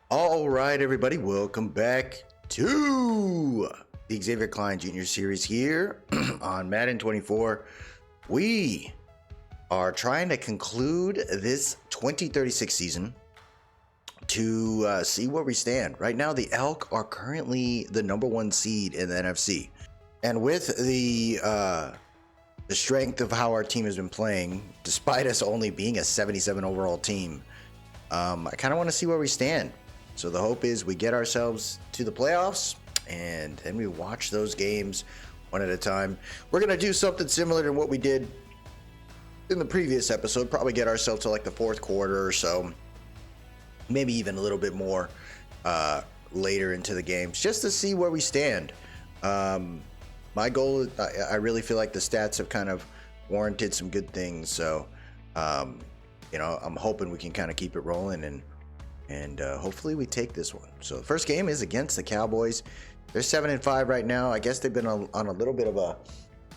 All right, everybody, welcome back to the Xavier Klein Jr. series here on Madden 24. We are trying to conclude this 2036 season to see where we stand. Right now, the Elk are currently the #1 seed in the NFC. And with the strength of how our team has been playing, despite us only being a 77 overall team, I kind of want to see where we stand. So the hope is we get ourselves to the playoffs and then we watch those games one at a time. We're going to do something similar to what we did in the previous episode, probably get ourselves to like the fourth quarter or so, maybe even a little bit more later into the games, just to see where we stand. My goal, I really feel like the stats have kind of warranted some good things. So, I'm hoping we can kind of keep it rolling and hopefully we take this one. So the first game is against the Cowboys. They're 7-5 right now. I guess they've been on a little bit of a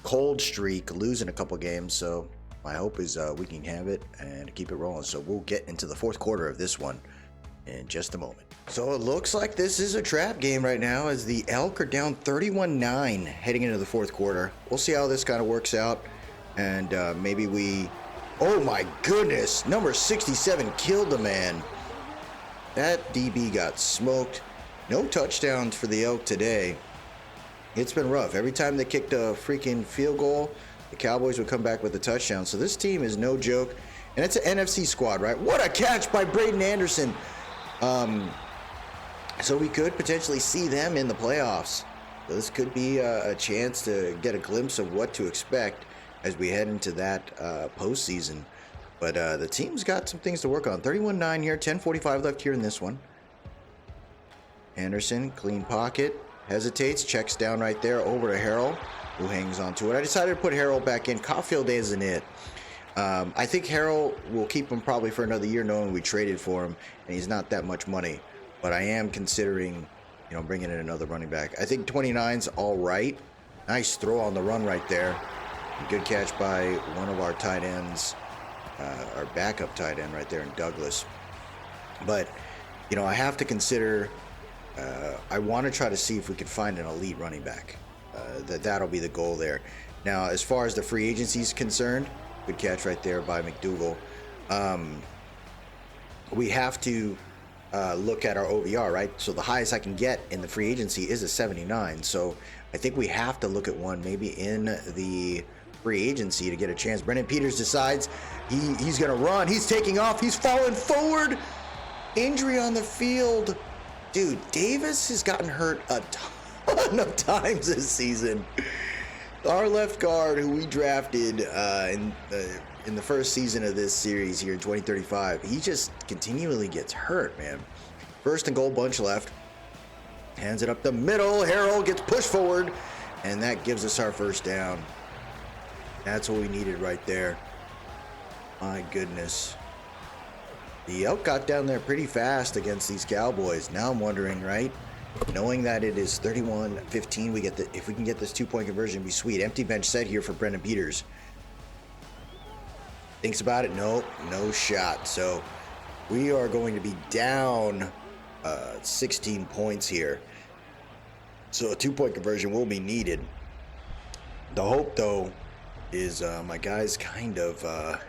cold streak, losing a couple games. So my hope is we can have it and keep it rolling. So we'll get into the fourth quarter of this one in just a moment. So it looks like this is a trap game right now as the Elk are down 31-9 heading into the fourth quarter. We'll see how this kind of works out. And maybe we... Oh my goodness, number 67 killed the man. That DB got smoked. No touchdowns for the Elk today. It's been rough. Every time they kicked a freaking field goal, the Cowboys would come back with a touchdown. So this team is no joke. And it's an NFC squad, right? What a catch by Braden Anderson. So we could potentially see them in the playoffs. So this could be a chance to get a glimpse of what to expect as we head into that postseason. But the team's got some things to work on. 31-9 here, 10:45 left here in this one. Anderson, clean pocket, hesitates, checks down right there, over to Harrell, who hangs on to it. I decided to put Harrell back in. Caulfield isn't it. I think Harrell will keep him probably for another year, knowing we traded for him, and he's not that much money. But I am considering, bringing in another running back. I think 29's all right. Nice throw on the run right there. Good catch by one of our tight ends. Our backup tight end right there in Douglas. But, I have to consider, I want to try to see if we can find an elite running back. That'll be the goal there. Now, as far as the free agency is concerned, good catch right there by McDougal. We have to look at our OVR, right? So the highest I can get in the free agency is a 79. So I think we have to look at one maybe in the free agency to get a chance. Brendan Peters decides he's going to run. He's taking off. He's falling forward. Injury on the field. Dude, Davis has gotten hurt a ton of times this season. Our left guard, who we drafted in the first season of this series here in 2035, he just continually gets hurt, man. First and goal, bunch left. Hands it up the middle. Harrell gets pushed forward, and that gives us our first down. That's what we needed right there. My goodness. The Elk got down there pretty fast against these Cowboys. Now I'm wondering, right? Knowing that it is 31-15, if we can get this 2-point conversion, it'd be sweet. Empty bench set here for Brendan Peters. Thinks about it. Nope, no shot. So we are going to be down 16 points here. So a 2-point conversion will be needed. The hope, though, is my guys kind of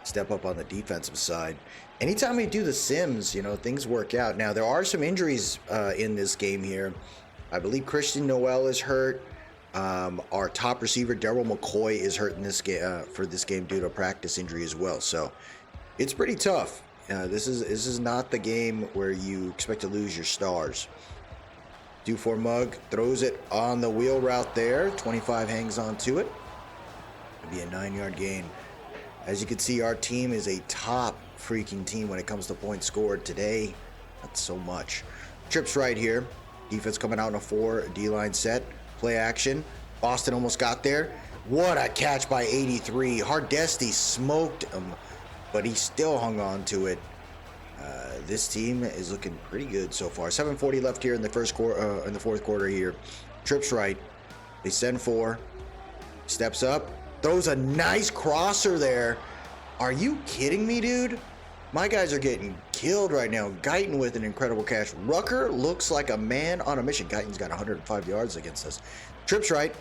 step up on the defensive side. Anytime we do the sims, things work out. Now, there are some injuries in this game here. I believe Christian Noel is hurt. Our top receiver, Daryl McCoy, is hurt in this game for this game due to a practice injury as well. So it's pretty tough. This is not the game where you expect to lose your stars. 2-4 Mug throws it on the wheel route there. 25 hangs on to it. It'll be a 9-yard gain. As you can see, our team is a top freaking team when it comes to points scored. Today, not so much. Trips right here. Defense coming out in a 4 D-line set. Play action. Boston almost got there. What a catch by 83. Hardesty smoked him, but he still hung on to it. This team is looking pretty good so far. 7:40 left here in the fourth quarter here. Trips right. They send 4. Steps up. Throws a nice crosser there. Are you kidding me, dude? My guys are getting killed right now. Guyton with an incredible catch. Rucker looks like a man on a mission. Guyton's got 105 yards against us. Trips right.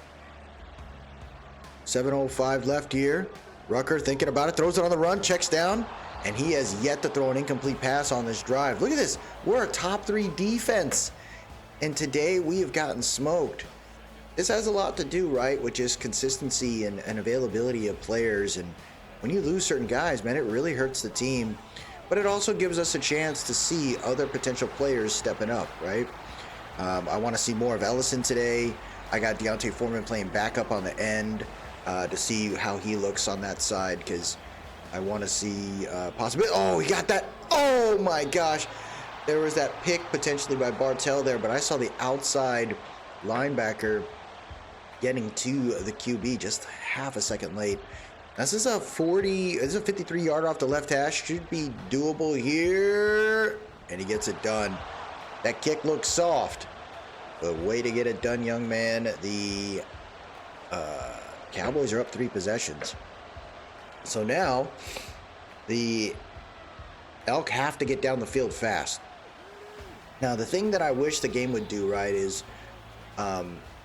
7:05 left here. Rucker thinking about it, throws it on the run, checks down, and he has yet to throw an incomplete pass on this drive. Look at this. We're a top 3 defense, and today we have gotten smoked. This has a lot to do, right, with just consistency and availability of players. And when you lose certain guys, man, it really hurts the team. But it also gives us a chance to see other potential players stepping up, right? I want to see more of Ellison today. I got Deontay Foreman playing backup on the end to see how he looks on that side, because I want to see possibly. Oh, he got that. Oh, my gosh. There was that pick potentially by Bartell there, but I saw the outside linebacker getting to the QB just half a second late. This is a 53-yard off the left hash. Should be doable here. And he gets it done. That kick looks soft, but way to get it done, young man. The Cowboys are up 3 possessions. So now the Elk have to get down the field fast. Now, the thing that I wish the game would do, right, is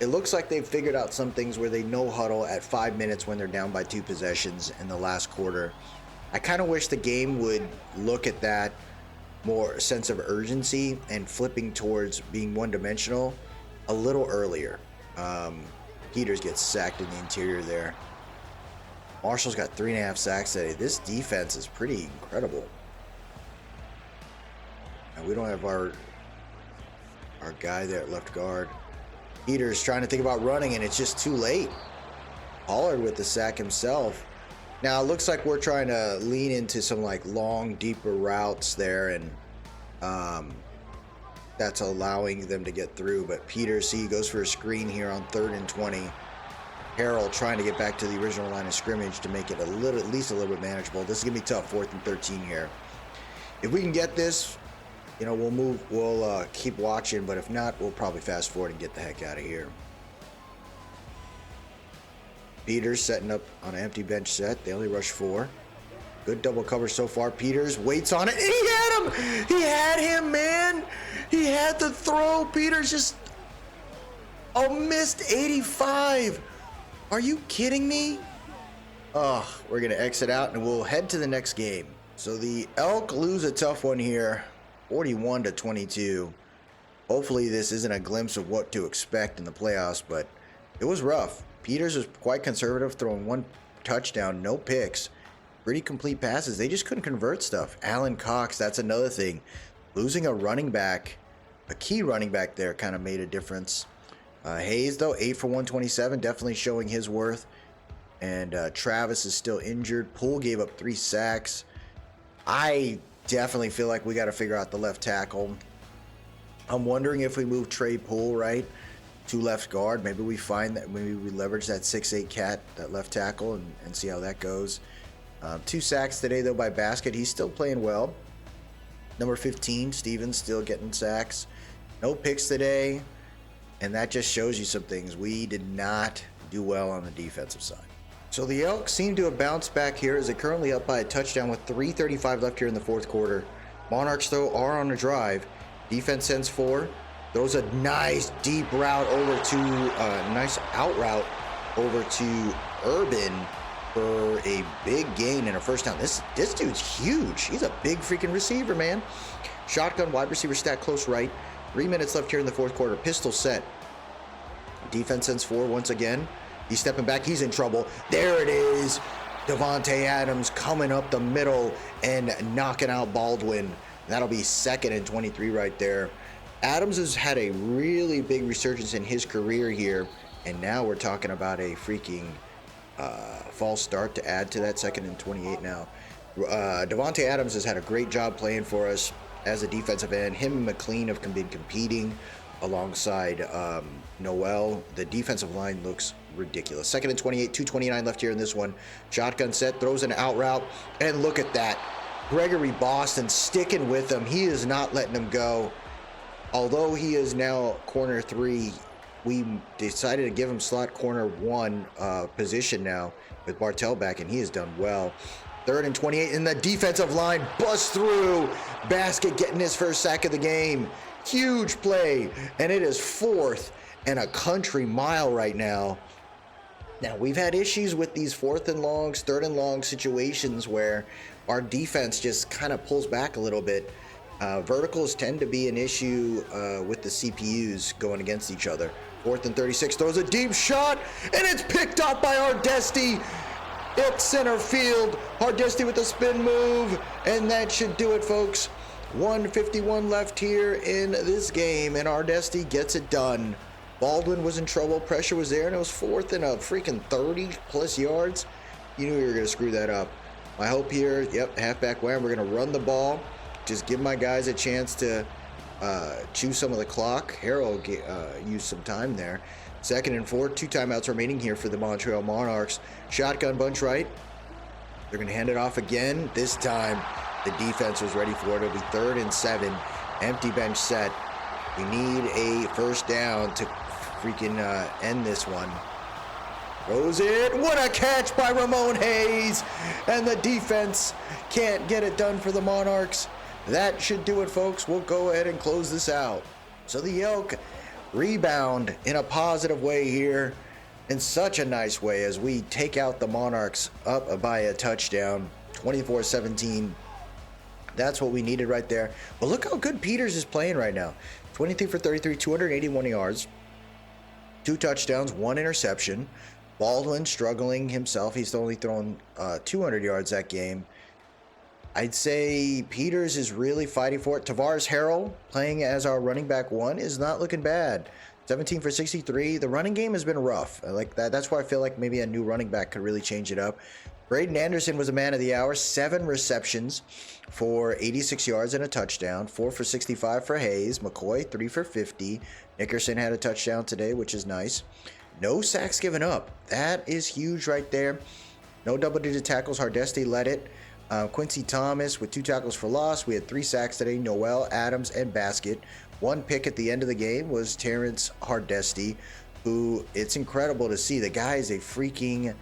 it looks like they've figured out some things where they no huddle at 5 minutes when they're down by 2 possessions in the last quarter. I kind of wish the game would look at that more sense of urgency and flipping towards being one-dimensional a little earlier. Peters gets sacked in the interior there. Marshall's got 3.5 sacks today. This defense is pretty incredible. And we don't have our guy there at left guard. Peters trying to think about running, and it's just too late. Pollard with the sack himself. Now it looks like we're trying to lean into some like long, deeper routes there, and that's allowing them to get through. But Peters, see, goes for a screen here on 3rd and 20. Harrell trying to get back to the original line of scrimmage to make it at least a little bit manageable. This is gonna be tough. 4th and 13 here. If we can get this, you know, we'll keep watching, but if not, we'll probably fast forward and get the heck out of here. Peters setting up on an empty bench set. They only rush 4. Good double cover so far. Peters waits on it. He had him! He had him, man! He had the throw. Peters just missed 85. Are you kidding me? Oh, we're going to exit out, and we'll head to the next game. So the Elk lose a tough one here. 41-22. Hopefully this isn't a glimpse of what to expect in the playoffs, but it was rough. Peters was quite conservative, throwing 1 touchdown, no picks, pretty complete passes. They just couldn't convert stuff. Alan Cox, that's another thing. Losing a running back, a key running back there, kind of made a difference. Hayes, though, 8 for 127, definitely showing his worth. And Travis is still injured. Poole gave up 3 sacks. I definitely feel like we got to figure out the left tackle. I'm wondering if we move Trey Poole, right, to left guard. Maybe we find that, maybe we leverage that 6'8" cat, that left tackle, and see how that goes. 2 sacks today, though, by Basket. He's still playing well. Number 15, Stevens, still getting sacks. No picks today, and that just shows you some things. We did not do well on the defensive side. So the Elk seem to have bounced back here as they're currently up by a touchdown with 3:35 left here in the 4th quarter. Monarchs, though, are on a drive. Defense sends 4. Throws a nice deep route over to, nice out route over to Urban for a big gain and a first down. This dude's huge. He's a big freaking receiver, man. Shotgun wide receiver stack close right. 3 minutes left here in the 4th quarter. Pistol set. Defense sends 4 once again. He's stepping back. He's in trouble. There it is. Devontae Adams coming up the middle and knocking out Baldwin. That'll be 2nd and 23 right there. Adams has had a really big resurgence in his career here, and now we're talking about a freaking false start to add to that. 2nd and 28 now. Devontae Adams has had a great job playing for us as a defensive end. Him and McLean have been competing alongside Noel. The defensive line looks ridiculous. 2nd and 28, 2:29 left here in this one. Shotgun set, throws an out route, and look at that. Gregory Boston sticking with him. He is not letting him go. Although he is now corner 3, we decided to give him slot corner 1 position now with Bartell back, and he has done well. 3rd and 28, and the defensive line busts through. Basket getting his first sack of the game. Huge play, and it is 4th and a country mile right now. Now, we've had issues with these 4th and longs, 3rd and long situations where our defense just kind of pulls back a little bit. Verticals tend to be an issue with the CPUs going against each other. 4th and 36, throws a deep shot, and it's picked up by Hardesty. It's center field. Hardesty with a spin move, and that should do it, folks. 1:51 left here in this game, and Hardesty gets it done. Baldwin was in trouble, pressure was there, and it was 4th and a freaking 30+ yards. You knew you were going to screw that up. My hope here, yep, halfback wham, we're going to run the ball. Just give my guys a chance to chew some of the clock. Harold used some time there. 2nd and 4, 2 timeouts remaining here for the Montreal Monarchs. Shotgun bunch right. They're going to hand it off again. This time, the defense was ready for it. It'll be 3rd and 7. Empty bench set. We need a first down to freaking end this one. Throws it. What a catch by Ramon Hayes. And the defense can't get it done for the Monarchs. That should do it, folks. We'll go ahead and close this out. So the Elk rebound in a positive way here. In such a nice way as we take out the Monarchs up by a touchdown. 24-17. That's what we needed right there. But look how good Peters is playing right now. 23 for 33, 281 yards, 2 touchdowns, 1 interception. Baldwin struggling himself. He's only thrown 200 yards that game. I'd say Peters is really fighting for it. Tavares Harrell playing as our running back 1 is not looking bad. 17 for 63. The running game has been rough. I like that. That's why I feel like maybe a new running back could really change it up. Braden Anderson was a man of the hour. 7 receptions for 86 yards and a touchdown. 4 for 65 for Hayes. McCoy, 3 for 50. Nickerson had a touchdown today, which is nice. No sacks given up. That is huge right there. No double-digit tackles. Hardesty led it. Quincy Thomas with 2 tackles for loss. We had 3 sacks today. Noel, Adams, and Basket. 1 pick at the end of the game was Terrence Hardesty, who it's incredible to see. The guy is a freaking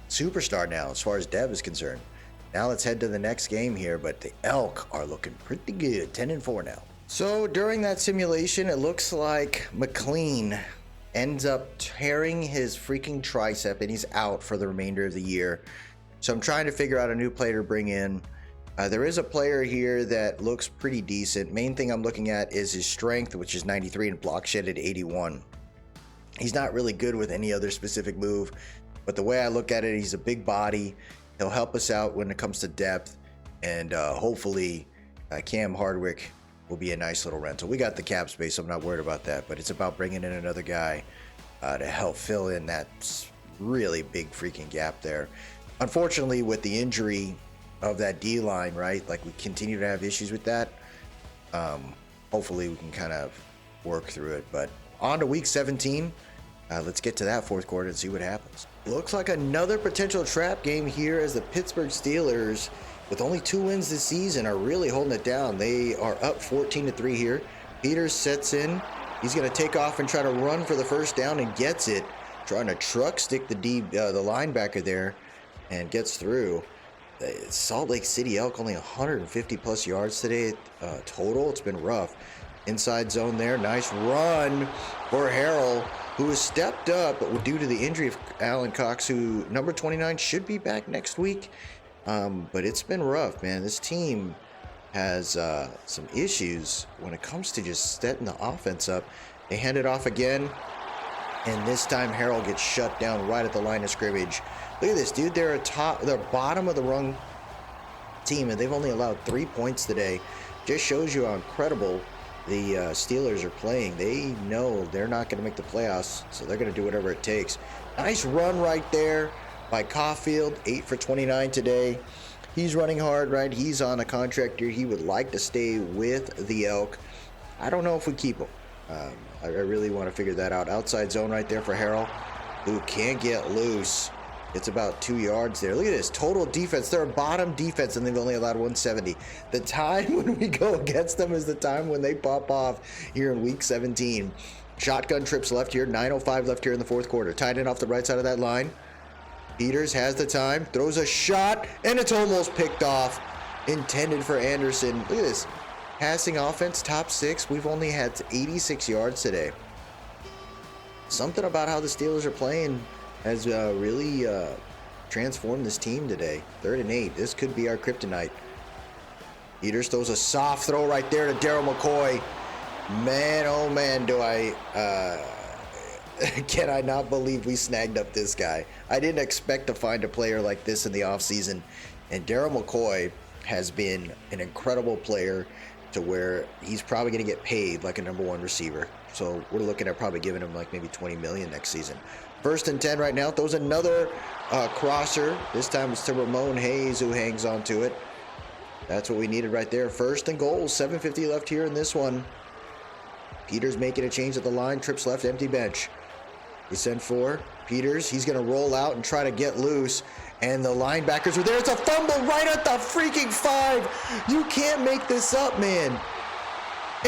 superstar now as far as Dev is concerned. Now let's head to the next game here, but the Elk are looking pretty good. 10 and 4 now. So during that simulation, it looks like McLean ends up tearing his freaking tricep and he's out for the remainder of the year. So I'm trying to figure out a new player to bring in. There is a player here that looks pretty decent. Main thing I'm looking at is his strength, which is 93, and block shed at 81. He's not really good with any other specific move, but the way I look at it, he's a big body. He'll help us out when it comes to depth, and hopefully Cam Hardwick will be a nice little rental. We got the cap space, so I'm not worried about that, but it's about bringing in another guy to help fill in that really big freaking gap there. Unfortunately, with the injury of that D line, right? Like, we continue to have issues with that. Hopefully we can kind of work through it, but on to week 17. Let's get to that 4th quarter and see what happens. Looks like another potential trap game here as the Pittsburgh Steelers, with only 2 wins this season, are really holding it down. They are up 14-3 here. Peters sets in. He's going to take off and try to run for the first down and gets it. Trying to truck stick the linebacker there and gets through. Salt Lake City Elk only 150+ yards today total. It's been rough. Inside zone there. Nice run for Harrell, who has stepped up due to the injury of Alan Cox, who number 29 should be back next week. But it's been rough, man. This team has some issues when it comes to just setting the offense up. They hand it off again, and this time Harrell gets shut down right at the line of scrimmage. Look at this, dude. They're bottom of the rung team, and they've only allowed 3 points today. Just shows you how incredible the Steelers are playing. They know they're not going to make the playoffs, so they're going to do whatever it takes. Nice run right there by Caulfield, 8 for 29 today. He's running hard, right? He's on a contract here. He would like to stay with the Elk. I don't know if we keep him. I really want to figure that out. Outside zone right there for Harrell, who can't get loose. It's about 2 yards there. Look at this total defense. They're a bottom defense, and they've only allowed 170. The time when we go against them is the time when they pop off here in week 17. Shotgun trips left here. 9:05 left here in the 4th quarter. Tight end off the right side of that line. Peters has the time, throws a shot, and it's almost picked off. Intended for Anderson. Look at this. Passing offense, top 6. We've only had 86 yards today. Something about how the Steelers are playing has really transformed this team today. 3rd and 8. This could be our kryptonite. Peters throws a soft throw right there to Daryl McCoy. Man, oh man, do I... can I not believe we snagged up this guy. I didn't expect to find a player like this in the offseason. And Daryl McCoy has been an incredible player to where he's probably going to get paid like a #1 receiver. So we're looking at probably giving him like maybe $20 million next season. 1st and 10 right now. Throws another crosser. This time it's to Ramon Hayes who hangs on to it. That's what we needed right there. 1st and goal. 7:50 left here in this one. Peters making a change at the line. Trips left, empty bench. We send for Peters. He's going to roll out and try to get loose. And the linebackers are there. It's a fumble right at the freaking 5. You can't make this up, man.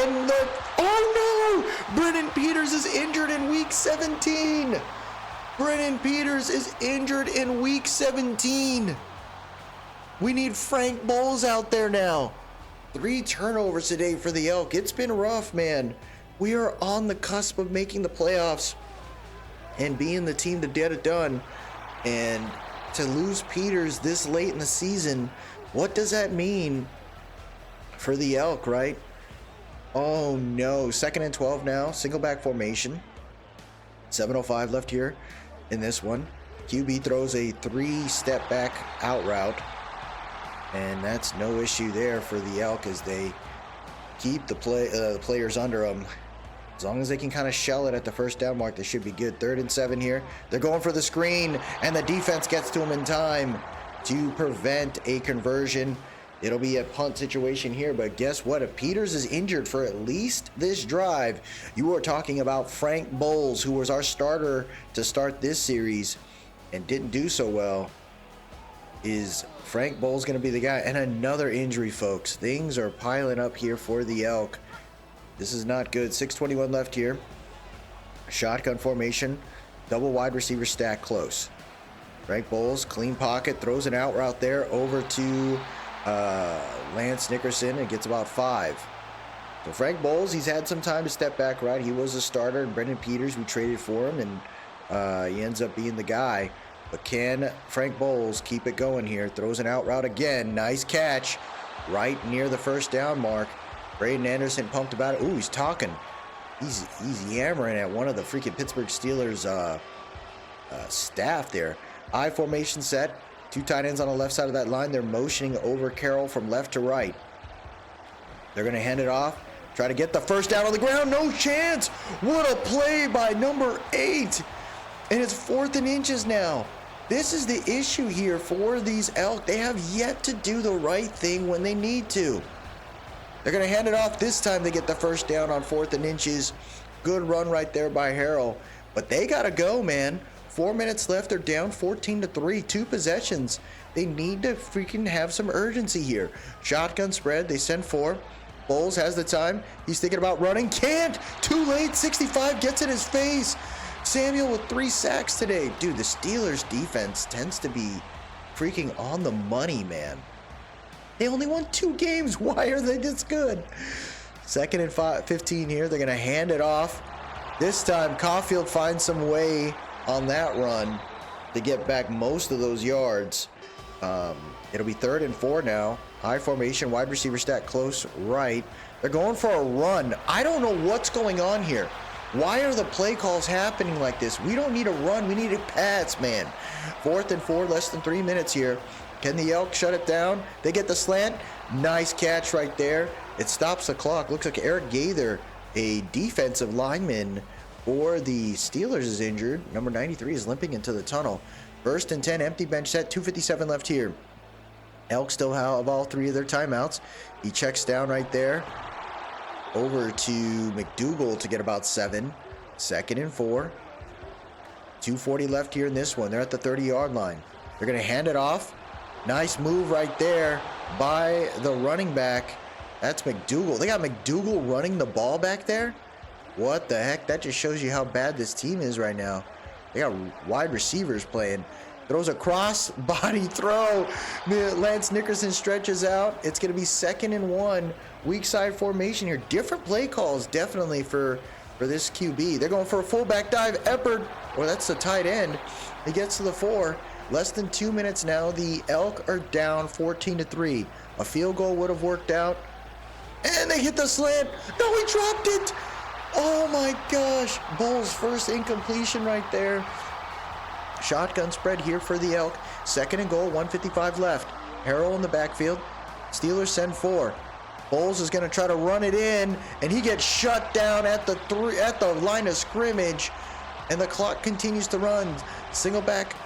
And oh no! Brennan Peters is injured in week 17. Brennan Peters is injured in week 17. We need Frank Bowles out there now. 3 turnovers today for the Elk. It's been rough, man. We are on the cusp of making the playoffs and being the team to get it done. And to lose Peters this late in the season, what does that mean for the Elk, right? Oh no, 2nd and 12 now, single back formation. 7:05 left here in this one. QB throws a 3-step back out route. And that's no issue there for the Elk as they keep the players under them. As long as they can kind of shell it at the 1st down mark, they should be good. 3rd and 7 here. They're going for the screen, and the defense gets to them in time to prevent a conversion. It'll be a punt situation here, but guess what? If Peters is injured for at least this drive, you are talking about Frank Bowles, who was our starter to start this series and didn't do so well. Is Frank Bowles going to be the guy? And another injury, folks. Things are piling up here for the Elk. This is not good. 6:21 left here. Shotgun formation. Double wide receiver stack close. Frank Bowles, clean pocket, throws an out route there over to Lance Nickerson and gets about 5. So Frank Bowles, he's had some time to step back, right? He was a starter, and Brendan Peters, we traded for him, and he ends up being the guy. But can Frank Bowles keep it going here? Throws an out route again. Nice catch right near the 1st down mark. Braden Anderson pumped about it. Ooh, he's talking. He's yammering at one of the freaking Pittsburgh Steelers staff there. I formation set. 2 tight ends on the left side of that line. They're motioning over Carroll from left to right. They're going to hand it off. Try to get the 1st down on the ground. No chance. What a play by number 8. And it's 4th and inches now. This is the issue here for these Elk. They have yet to do the right thing when they need to. They're going to hand it off. This time they get the 1st down on 4th and inches. Good run right there by Harrell. But they got to go, man. 4 minutes left. They're down 14-3. 2 possessions. They need to freaking have some urgency here. Shotgun spread. They send 4. Bowles has the time. He's thinking about running. Can't. Too late. 65 gets in his face. Samuel with 3 sacks today. Dude, the Steelers defense tends to be freaking on the money, man. They only won 2 games. Why are they this good? 2nd and 15 here. They're going to hand it off. This time, Caulfield finds some way on that run to get back most of those yards. It'll be 3rd and 4 now. High formation, wide receiver stack close right. They're going for a run. I don't know what's going on here. Why are the play calls happening like this? We don't need a run. We need a pass, man. 4th and 4, less than 3 minutes here. Can the Elk shut it down? They get the slant. Nice catch right there. It stops the clock. Looks like Eric Gaither, a defensive lineman for the Steelers, is injured. Number 93 is limping into the tunnel. 1st and 10, empty bench set. 2:57 left here. Elk still have all 3 of their timeouts. He checks down right there. Over to McDougal to get about 7. 2nd and 4. 2:40 left here in this one. They're at the 30-yard line. They're going to hand it off. Nice move right there by the running back. That's McDougal. They got McDougal running the ball back there? What the heck? That just shows you how bad this team is right now. They got wide receivers playing. throws a cross body throw. Lance Nickerson stretches out. It's going to be 2nd and 1. Weak side formation here. Different play calls definitely for this QB. They're going for a fullback dive. Eppard, or that's the tight end. He gets to the 4. Less than 2 minutes now. The Elk are down 14-3. A field goal would have worked out. And they hit the slant. No, he dropped it. Oh my gosh. Bowles' first incompletion right there. Shotgun spread here for the Elk. 2nd and goal, 1:55 left. Harrell in the backfield. Steelers send 4. Bowles is going to try to run it in, and he gets shut down at the line of scrimmage, and the clock continues to run. Single back,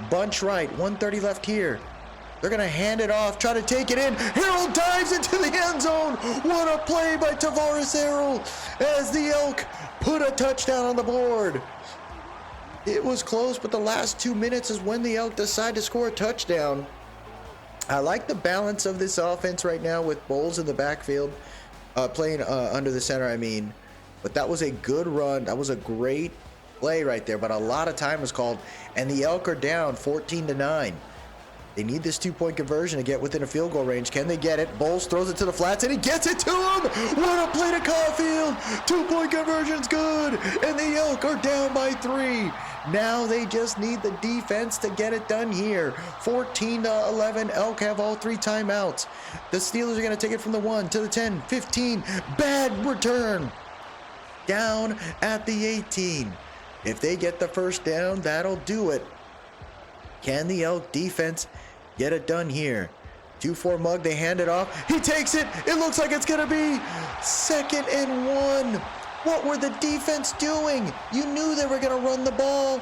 bunch right, 1:30 left here. They're going to hand it off, try to take it in. Harrell dives into the end zone. What a play by Tavares Harrell as the Elk put a touchdown on the board. It was close, but the last 2 minutes is when the Elk decide to score a touchdown. I like the balance of this offense right now with Bowles in the backfield, playing under the center, I mean. But that was a good run. That was a great play right there, but a lot of time was called, and the Elk are down 14-9. They need this 2-point conversion to get within a field goal range. Can they get it? Bowles throws it to the flats, and he gets it to him. What a play to Caulfield. 2-point conversion's good, and the Elk are down by 3. Now they just need the defense to get it done here. 14-11. Elk have all 3 timeouts. The Steelers are going to take it from the 1 to the 10, 15. Bad return. Down at the 18. If they get the first down, that'll do it. Can the Elk defense get it done here? 2-4 mug, they hand it off. He takes it. It looks like it's going to be 2nd and 1. What were the defense doing? You knew they were going to run the ball.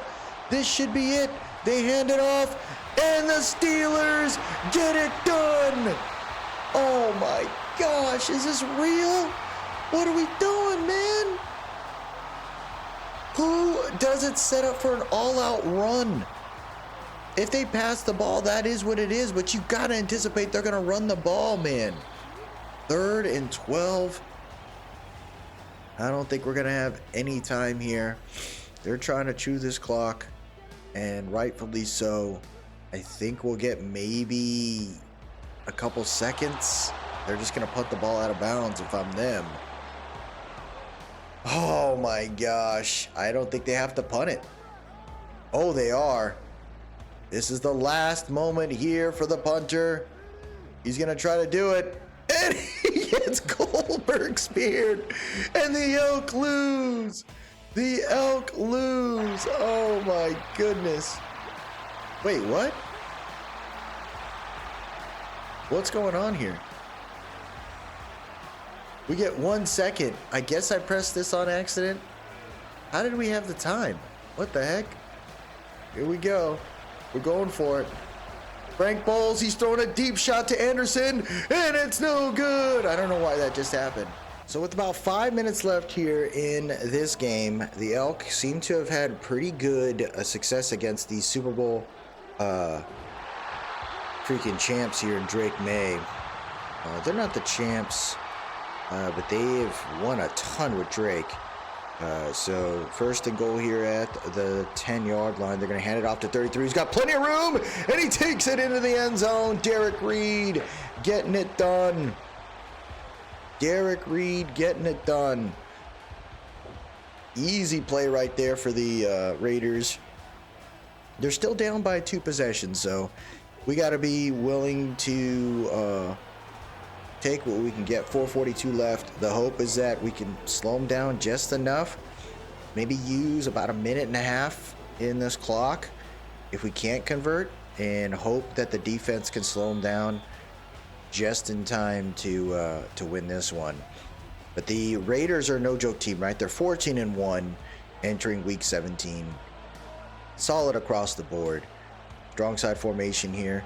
This should be it. They hand it off, and the Steelers get it done. Oh my gosh, is this real? What are we doing, man? Who doesn't set up for an all-out run? If they pass the ball, that is what it is, but you got to anticipate they're going to run the ball, man. 3rd and 12. I don't think we're going to have any time here. They're trying to chew this clock, and rightfully so. I think we'll get maybe a couple seconds. They're just going to put the ball out of bounds if I'm them. Oh my gosh. I don't think they have to punt it. Oh, they are. This is the last moment here for the punter. He's going to try to do it. And he gets Goldberg speared. And the Elk lose. The Elk lose. Oh my goodness. Wait, what? What's going on here? We get 1 second. I guess I pressed this on accident. How did we have the time? What the heck? Here we go. We're going for it. Frank Bowles, he's throwing a deep shot to Anderson, and it's no good. I don't know why that just happened. So with about 5 minutes left here in this game, the Elk seem to have had pretty good success against the Super Bowl freaking champs here in Drake May. They're not the champs, but they've won a ton with Drake. So 1st and goal here at the 10-yard line. They're going to hand it off to 33. He's got plenty of room, and he takes it into the end zone. Derek Reed getting it done. Derek Reed getting it done. Easy play right there for the Raiders. They're still down by 2 possessions, so we got to be willing to take what we can get. 4:42 left. The hope is that we can slow them down just enough. Maybe use about a minute and a half in this clock if we can't convert, and hope that the defense can slow them down just in time to win this one. But the Raiders are no joke team, right? They're 14-1 entering week 17. Solid across the board. Strong side formation here.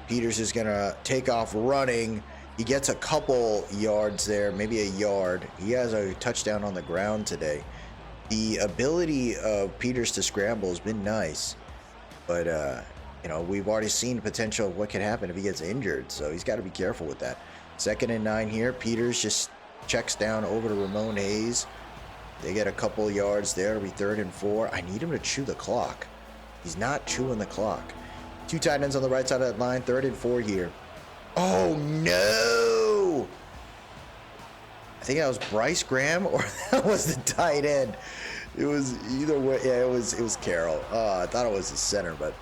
Peters is going to take off running. He gets a couple yards there, maybe a yard. He has a touchdown on the ground today. The ability of Peters to scramble has been nice. But, you know, we've already seen the potential of what can happen if he gets injured. So he's got to be careful with that. 2nd and 9 here. Peters just checks down over to Ramon Hayes. They get a couple yards there. It'll be 3rd and 4. I need him to chew the clock. He's not chewing the clock. 2 tight ends on the right side of that line. 3rd and 4 here. Oh, no. I think that was Bryce Graham or that was the tight end. It was either way. Yeah, it was Carroll. I thought it was the center, but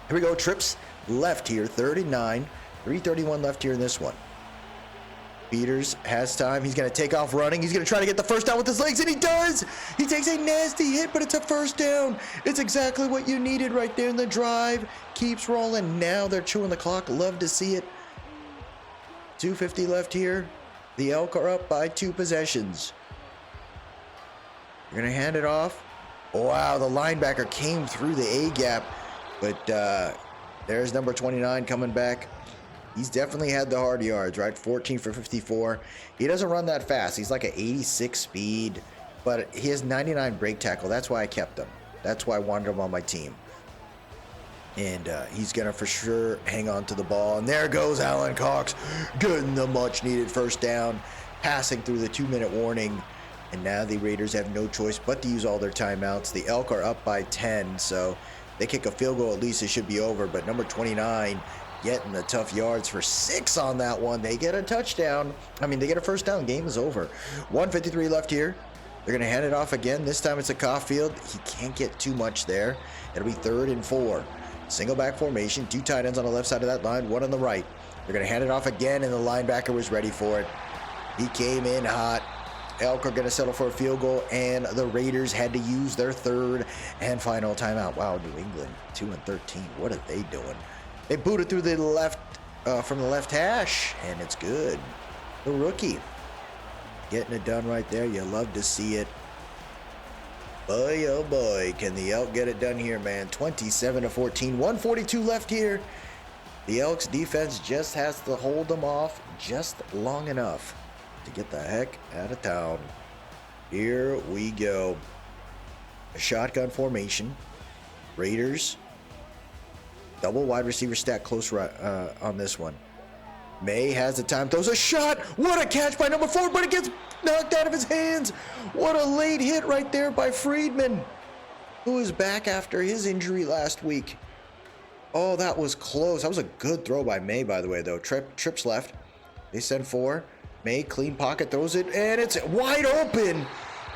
here we go. Trips left here. 3rd and 9. 3:31 left here in this one. Peters has time. He's going to take off running. He's going to try to get the first down with his legs, and he does. He takes a nasty hit, but it's a first down. It's exactly what you needed right there in the drive. Keeps rolling. Now they're chewing the clock. Love to see it. 2:50 left here. The Elk are up by 2 possessions. You're going to hand it off. Wow, the linebacker came through the A-gap, but there's number 29 coming back. He's definitely had the hard yards, right? 14 for 54. He doesn't run that fast. He's like an 86 speed, but he has 99 break tackle. That's why I kept him. That's why I wanted him on my team. And he's going to for sure hang on to the ball. And there goes Alan Cox getting the much-needed first down, passing through the 2-minute warning. And now the Raiders have no choice but to use all their timeouts. The Elk are up by 10, so they kick a field goal, at least it should be over. But number 29 getting the tough yards for 6 on that one. They get a touchdown. I mean, they get a first down. Game is over. 1:53 left here. They're going to hand it off again. This time it's a Caulfield. He can't get too much there. It'll be 3rd and 4. Single back formation. 2 tight ends on the left side of that line, 1 on the right. They're going to hand it off again, and the linebacker was ready for it. He came in hot. Elk are going to settle for a field goal, and the Raiders had to use their 3rd and final timeout. Wow, New England 2-13. What are they doing? They booted through the left from the left hash, and it's good. The rookie getting it done right there. You love to see it. Boy, oh boy, can the Elk get it done here, man. 27-14. 1:42 left here. The Elks defense just has to hold them off just long enough to get the heck out of town. Here we go. A shotgun formation. Raiders. Double wide receiver stack close right on this one. May has the time, throws a shot. What a catch by number 4, but it gets knocked out of his hands. What a late hit right there by Friedman, who is back after his injury last week. Oh, that was close. That was a good throw by May, by the way, though. Trips left. They send 4. May, clean pocket, throws it, and it's wide open.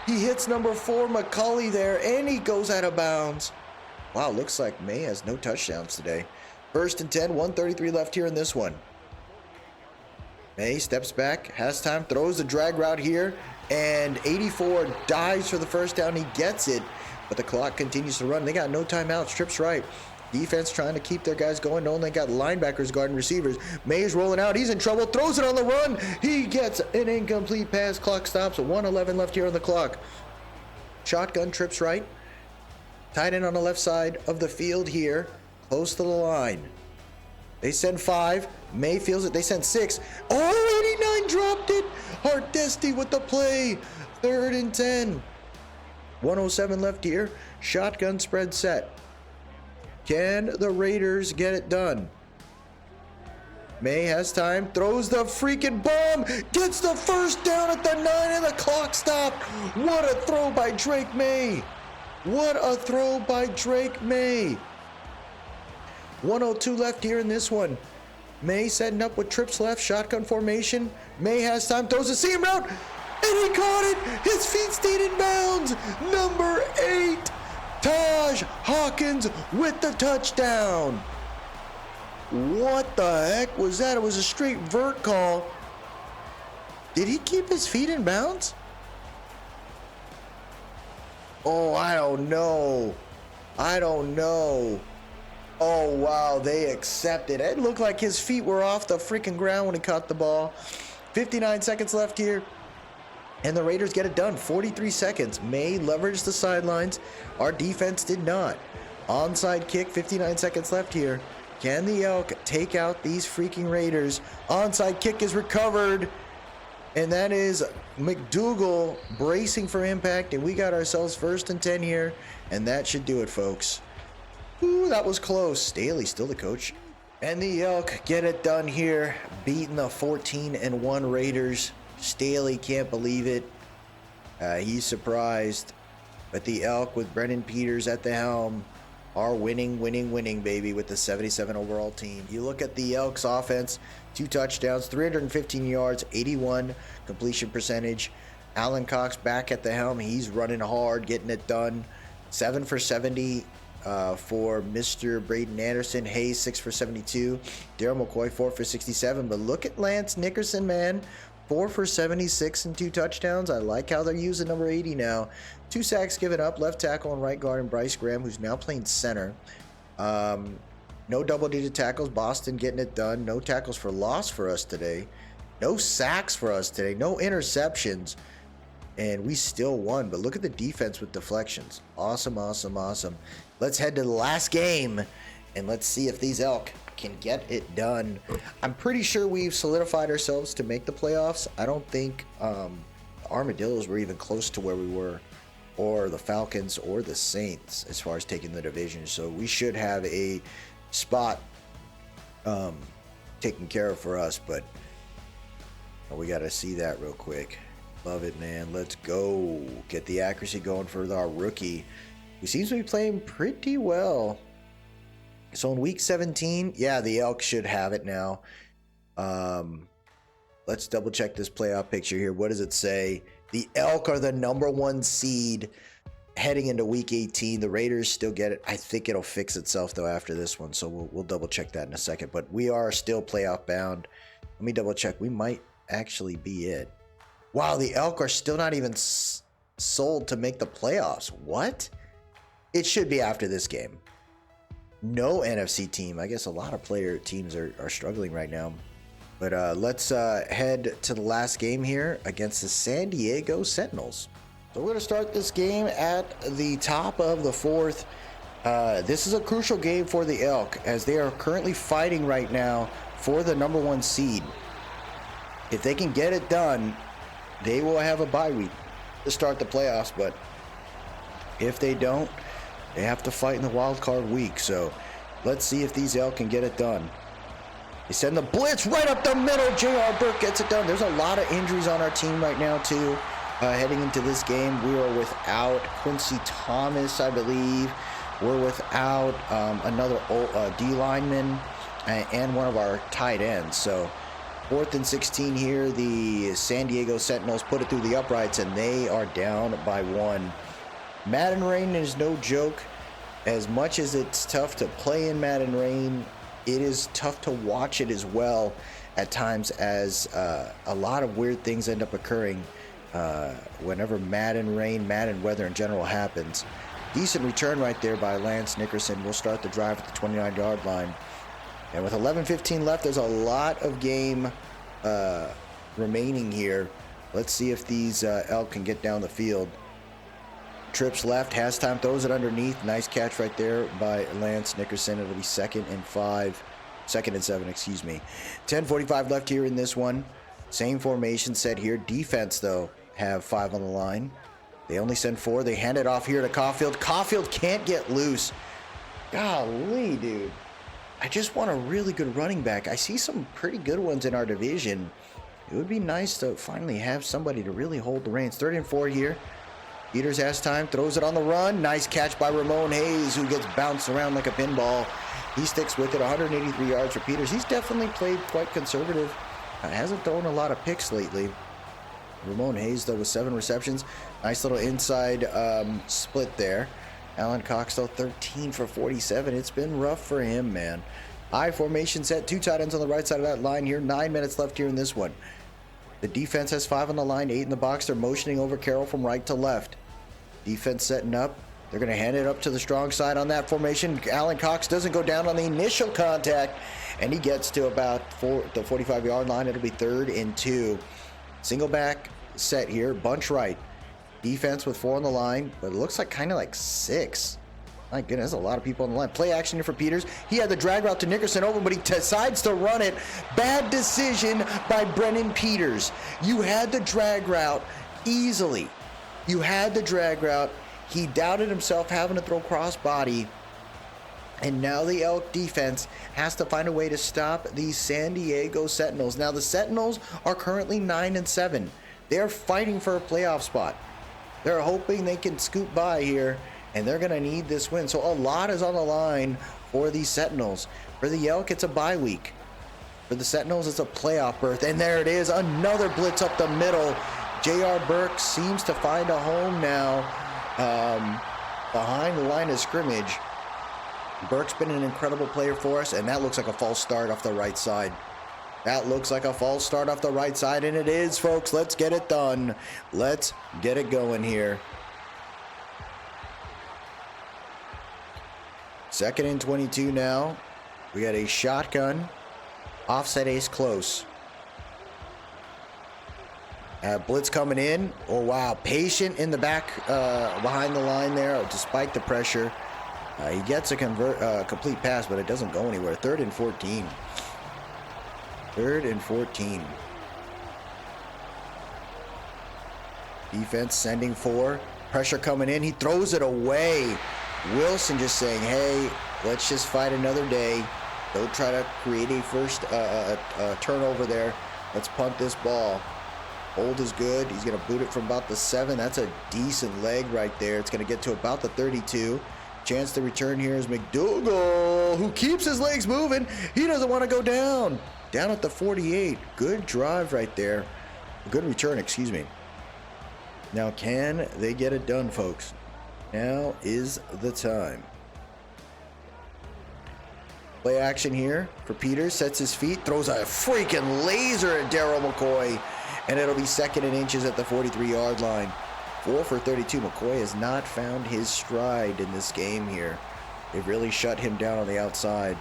He hits number 4, McCulley there, and he goes out of bounds. Wow, looks like May has no touchdowns today. 1st and 10, 1:33 left here in this one. May steps back, has time, throws the drag route here, and 84 dives for the first down. He gets it, but the clock continues to run. They got no timeouts. Trips right. Defense trying to keep their guys going. Only got linebackers guarding receivers. May is rolling out. He's in trouble. Throws it on the run. He gets an incomplete pass. Clock stops at 1:11 left here on the clock. Shotgun, trips right. Tight end on the left side of the field here, close to the line. They send 5. May feels it. They send 6. Oh, 89 dropped it. Hardesty with the play. 3rd and 10. 1:07 left here. Shotgun spread set. Can the Raiders get it done? May has time. Throws the freaking bomb. Gets the first down at the 9, and the clock stopped. What a throw by Drake May. What a throw by Drake May. 1:02 left here in this one. May setting up with trips left, shotgun formation. May has time, throws a seam route, and he caught it. His feet stayed in bounds. Number 8, Taj Hawkins with the touchdown. What the heck was that? It was a straight vert call. Did he keep his feet in bounds? Oh, I don't know. Oh, wow, they accepted. It looked like his feet were off the freaking ground when he caught the ball. 59 seconds left here, and the Raiders get it done. 43 seconds. May leveraged the sidelines. Our defense did not. Onside kick, 59 seconds left here. Can the Elk take out these freaking Raiders? Onside kick is recovered, and that is McDougal bracing for impact, and we got ourselves 1st and 10 here, and that should do it, folks. Ooh, that was close. Staley still the coach. And the Elk get it done here, beating the 14-1 Raiders. Staley can't believe it. He's surprised. But the Elk with Brendan Peters at the helm are winning, baby, with the 77 overall team. You look at the Elks offense, 2 touchdowns, 315 yards, 81 completion percentage. Alan Cox back at the helm. He's running hard, getting it done. 7 for 70 for Mr. Braden Anderson. Hayes, 6 for 72. Daryl McCoy, 4 for 67. But look at Lance Nickerson, man. 4 for 76 and 2 touchdowns. I like how they're using number 80 now. 2 sacks given up. Left tackle and right guard and Bryce Graham, who's now playing center. No double-digit tackles. Boston getting it done. No tackles for loss for us today. No sacks for us today. No interceptions. And we still won. But look at the defense with deflections. Awesome, awesome, awesome. Let's head to the last game. And let's see if these Elk can get it done. I'm pretty sure we've solidified ourselves to make the playoffs. I don't think Armadillos were even close to where we were, or the Falcons or the Saints as far as taking the division. So we should have a spot taken care of for us, but we got to see that real quick. Love it, man. Let's go. Get the accuracy going for our rookie, who seems to be playing pretty well. So in week 17, yeah, the Elk should have it now. Let's double check this playoff picture here. What does it say? The Elk are the #1 seed heading into week 18. The Raiders still get it. I think it'll fix itself though after this one, so we'll double check that in a second. But we are still playoff bound. Let me double check. We might actually be it. Wow, the Elk are still not even sold to make the playoffs. What? It should be after this game. No NFC team. I guess a lot of teams are struggling right now. But let's head to the last game here against the San Diego Sentinels. So we're going to start this game at the top of the 4th. This is a crucial game for the Elk, as they are currently fighting right now for the #1 seed. If they can get it done, they will have a bye week to start the playoffs. But if they don't, they have to fight in the wild card week. So let's see if these Elk can get it done. They send the blitz right up the middle. J.R. Burke gets it done. There's a lot of injuries on our team right now, too. Heading into this game, we are without Quincy Thomas, I believe. We're without another D lineman and one of our tight ends. So 4th and 16 here. The San Diego Sentinels put it through the uprights, and they are down by 1. Madden Rain is no joke. As much as it's tough to play in Madden Rain, it is tough to watch it as well at times, as a lot of weird things end up occurring whenever Madden Rain, Madden weather in general happens. Decent return right there by Lance Nickerson. We'll start the drive at the 29-yard line. And with 11:15 left, there's a lot of game remaining here. Let's see if these Elk can get down the field. Trips left, has time, throws it underneath. Nice catch right there by Lance Nickerson. It'll be 2nd and 7, excuse me. 10:45 left here in this one. Same formation set here. Defense, though, have 5 on the line. They only send 4. They hand it off here to Caulfield. Caulfield can't get loose. Golly, dude. I just want a really good running back. I see some pretty good ones in our division. It would be nice to finally have somebody to really hold the reins. 3rd and 4 here. Peters has time, throws it on the run. Nice catch by Ramon Hayes, who gets bounced around like a pinball. He sticks with it, 183 yards for Peters. He's definitely played quite conservative. Hasn't thrown a lot of picks lately. Ramon Hayes, though, with 7 receptions. Nice little inside split there. Alan Cox, though, 13 for 47. It's been rough for him, man. I formation set, 2 tight ends on the right side of that line here. 9 minutes left here in this one. The defense has 5 on the line, 8 in the box. They're motioning over Carroll from right to left. Defense setting up. They're going to hand it up to the strong side on that formation. Alan Cox doesn't go down on the initial contact, and he gets to about the 45-yard line. It'll be 3rd and 2. Single back set here, bunch right. Defense with 4 on the line, but it looks like kind of like 6. My goodness, a lot of people on the line. Play action here for Peters. He had the drag route to Nickerson over, but he decides to run it. Bad decision by Brennan Peters. You had the drag route easily. You had the drag route. He doubted himself having to throw crossbody. And now the Elk defense has to find a way to stop these San Diego Sentinels. Now the Sentinels are currently 9 and 7. They're fighting for a playoff spot. They're hoping they can scoot by here and they're going to need this win. So a lot is on the line for these Sentinels. For the Elk, it's a bye week. For the Sentinels, it's a playoff berth. And there it is, another blitz up the middle. J.R. Burke seems to find a home now behind the line of scrimmage. Burke's been an incredible player for us, and that looks like a false start off the right side. That looks like a false start off the right side, and it is, folks. Let's get it done. Let's get it going here. 2nd and 22 now. We got a shotgun. Offset ace close. Blitz coming in. Oh, wow. Patient in the back behind the line there, despite the pressure. He gets a complete pass, but it doesn't go anywhere. 3rd and 14. 3rd and 14. Defense sending 4. Pressure coming in. He throws it away. Wilson just saying, hey, let's just fight another day. Don't try to create a first turnover there. Let's punt this ball. Hold is good. He's going to boot it from about the 7. That's a decent leg right there. It's going to get to about the 32. Chance to return here is McDougal, who keeps his legs moving. He doesn't want to go down. Down at the 48. Good drive right there. Good return, excuse me. Now, can they get it done, folks? Now is the time. Play action here for Peters. Sets his feet. Throws a freaking laser at Daryl McCoy. And it'll be 2nd and inches at the 43-yard line. 4 for 32. McCoy has not found his stride in this game here. They've really shut him down on the outside.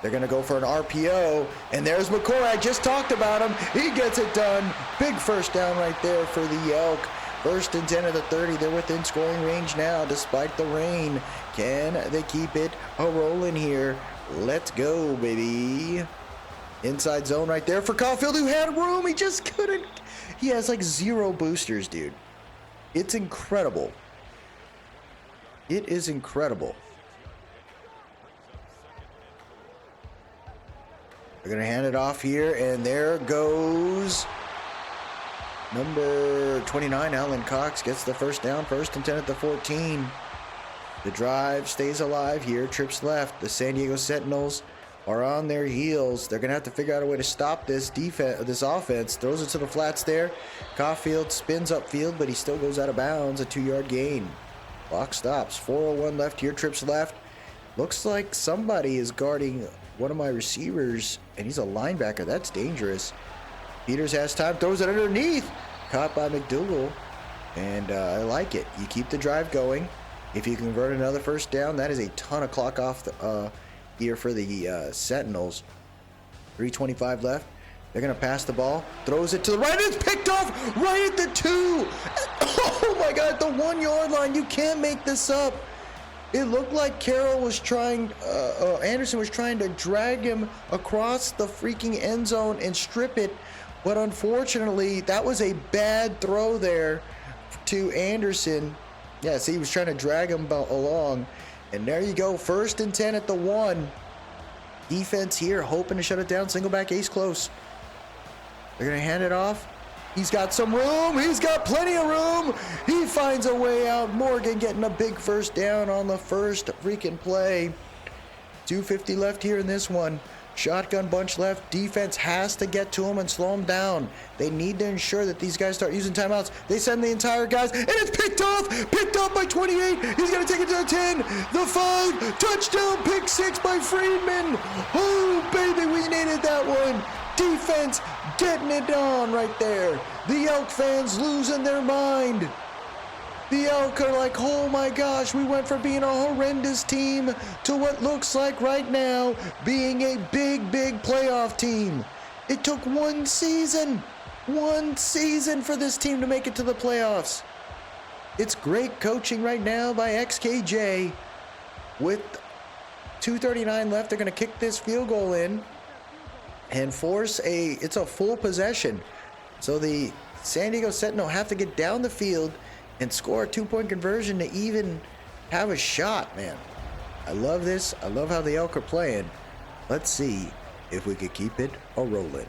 They're going to go for an RPO. And there's McCoy. I just talked about him. He gets it done. Big first down right there for the Elk. 1st and 10 at the 30. They're within scoring range now despite the rain. Can they keep it rolling here? Let's go, baby. Inside zone right there for Caulfield, who had room. He just couldn't. He has like 0 boosters, dude. It's incredible. It is incredible. They're going to hand it off here, and there goes number 29, Alan Cox, gets the first down. 1st and 10 at the 14. The drive stays alive here. Trips left. The San Diego Sentinels are on their heels. They're going to have to figure out a way to stop this defense, this offense. Throws it to the flats there. Caulfield spins upfield, but he still goes out of bounds. A 2-yard gain. Clock stops. 4:01 left here. Trips left. Looks like somebody is guarding one of my receivers, and he's a linebacker. That's dangerous. Peters has time. Throws it underneath. Caught by McDougal. And I like it. You keep the drive going. If you convert another first down, that is a ton of clock off the, here for the Sentinels. 3:25 left. They're going to pass the ball. Throws it to the right. It's picked off right at the 2. Oh, my God. The 1-yard line. You can't make this up. It looked like Carroll was trying, Anderson was trying to drag him across the freaking end zone and strip it. But unfortunately, that was a bad throw there to Anderson. Yeah, see, he was trying to drag him along. And there you go, 1st and 10 at the 1. Defense here, hoping to shut it down. Single back ace close. They're going to hand it off. He's got some room. He's got plenty of room. He finds a way out. Morgan getting a big first down on the first freaking play. 2:50 left here in this one. Shotgun bunch left. Defense has to get to him and slow him down. They need to ensure that these guys start using timeouts. They send the entire guys, and it's picked off. Picked off by 28. He's going to take it to the 10, the 5. Touchdown, pick 6 by Friedman. Oh, baby, we needed that one. Defense getting it on right there. The Elk fans losing their mind. The Elk are like, oh my gosh, we went from being a horrendous team to what looks like right now being a big, big playoff team. It took one season for this team to make it to the playoffs. It's great coaching right now by XKJ. With 2:39 left, they're going to kick this field goal in and force it's a full possession. So the San Diego Sentinel have to get down the field and score a 2-point conversion to even have a shot, man. I love this. I love how the Elk are playing. Let's see if we could keep it a-rolling.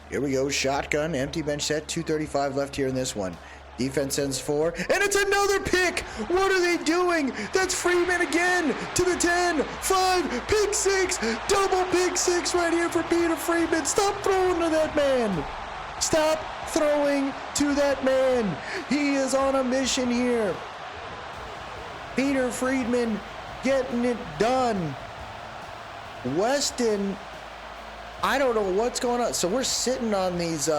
Here we go. Shotgun, empty bench set, 2:35 left here in this one. Defense sends 4, and it's another pick. What are they doing? That's Freeman again to the 10, 5, pick 6, double pick 6 right here for Peter Freeman. Stop throwing to that man. Stop throwing to that man. He is on a mission here. Peter Freeman getting it done. Weston, I don't know what's going on. So we're sitting on these